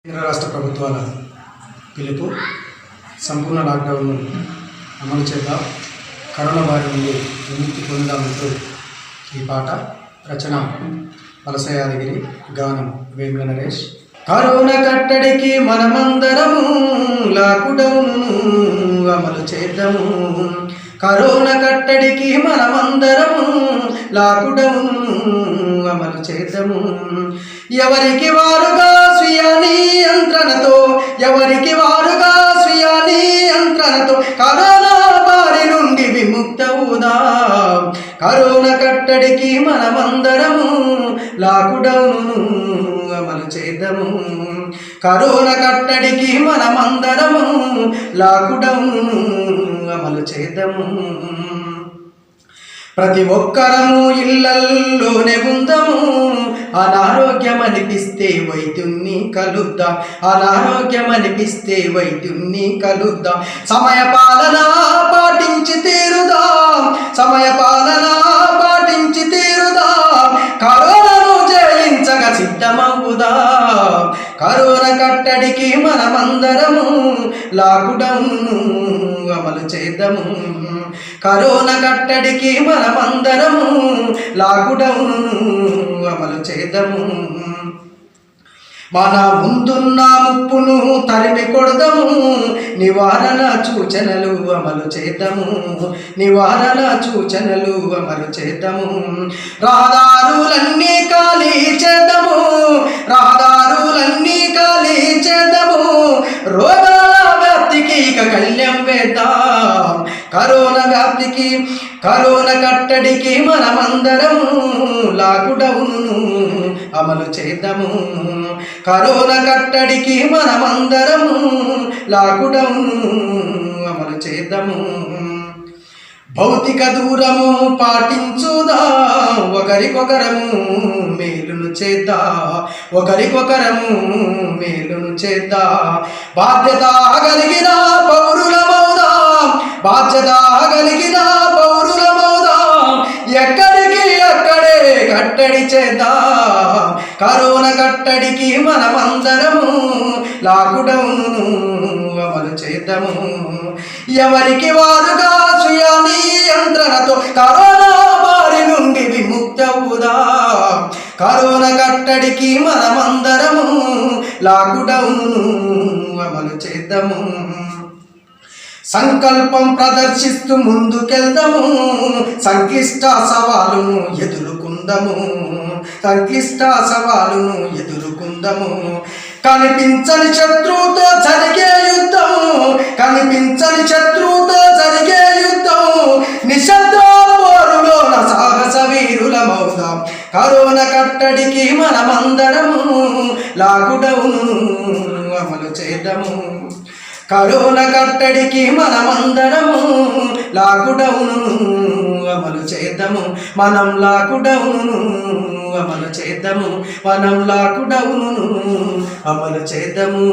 కేంద్ర రాష్ట్ర ప్రభుత్వాల పిలుపు సంపూర్ణ లాక్డౌన్ను అమలు చేద్దాం, కరోనా బారి నుండి విముక్తి పొందామంటూ ఈ పాట రచన వలస యాదగిరి, గానం వేముల నరేష్. కరోనా కట్టడికి మనమందరము లాక్డౌన్ను అమలు చేద్దాము, కరోనా కట్టడికి మనమందరము లాక్డౌన్ను అమలు చేద్దాము. ఎవరికి వారుగా స్వీయ నియంత్రణతో, ఎవరికి వారుగా స్వీయ నియంత్రణతో కరోనా బారి నుండి విముక్తవుదాం. కరోనా కట్టడికి మనమందరము లాక్డౌన్ను అమలు చేద్దాము, కరోనా కట్టడికి మనమందరము లాక్డౌన్ను అమలు చేద్దాము. ప్రతి ఒక్కరము ఇళ్లల్లోనే ఉందాము, అనారోగ్యం అనిపిస్తే వైద్యుణ్ణి కలుద్దాం, అనారోగ్యం అనిపిస్తే వైద్యుణ్ణి కలుద్దాం. సమయ పాలన పాటించి తీరుదాం, సమయ పాలన పాటించి తీరుదాం. కరోనాను జయించగా సిద్ధమవుదాం. కరోనా కట్టడికి మనమందరము లాక్డౌన్ను అమలు చేద్దాము, కరోనా కట్టడికి మనమందరము లాక్డౌన్ను అమలు చేద్దాము. మన ముందున్న ముప్పును తరిమి కొడదాము, నివారణ సూచనలు అమలు చేద్దాము, నివారణ సూచనలు అమలు చేద్దాము. రహదారులన్నీ ఖాళీ చేద్దాము, రహదారులన్నీ ఖాళీ చేద్దాము. రోగాల వ్యాప్తికి ఇక కళ్యం వేద్దాం. కరోనా వ్యాప్తికి, కరోనా కట్టడికి మనమందరము లాక్డౌన్ను అమలు చేద్దాము, కరోనా కట్టడికి మనమందరము లాక్డౌన్ను అమలు చేద్దాము. భౌతిక దూరము పాటించుదాం, ఒకరికొకరము మేలును చేద్దాం, ఒకరికొకరము మేలును చేద్దాం. బాధ్యత కలిగిన పౌరులమవుదాం, బాధ్యత కలిగిన పౌరులమవుదాం. ఎక్కడికి అక్కడే కట్టడి చేద్దాం. కరోనా కట్టడికి మనమందరము లాక్డౌన్ను అమలు చేద్దాము. ఎవరికి వారుగా స్వీయ నియంత్రణతో కరోనా బారి నుండి విముక్తవుదాం. కరోనా కట్టడికి మనమందరము లాక్డౌన్ను అమలు చేద్దాము. సంకల్పం ప్రదర్శిస్తూ ముందుకెళ్దాము, సంక్లిష్ట సవాలును ఎదుర్కొందాము, సంక్లిష్ట సవాలును ఎదుర్కొందాము. కనిపించని శత్రువుతో జరిగే యుద్ధం, కనిపించని శత్రువుతో జరిగే యుద్ధం. నిశ్శబ్ద పోరులోన సాహస వీరులమవుదాం. కరోనా కట్టడికి మనమందరము లాక్డౌన్ను అమలు చేద్దాము, కరోనా కట్టడికి మనమందరము లాక్డౌన్ను అమలు చేద్దాము. మనం లాక్డౌన్ను అమలు చేద్దాము, మనం లాక్డౌన్ను అమలు చేద్దాము.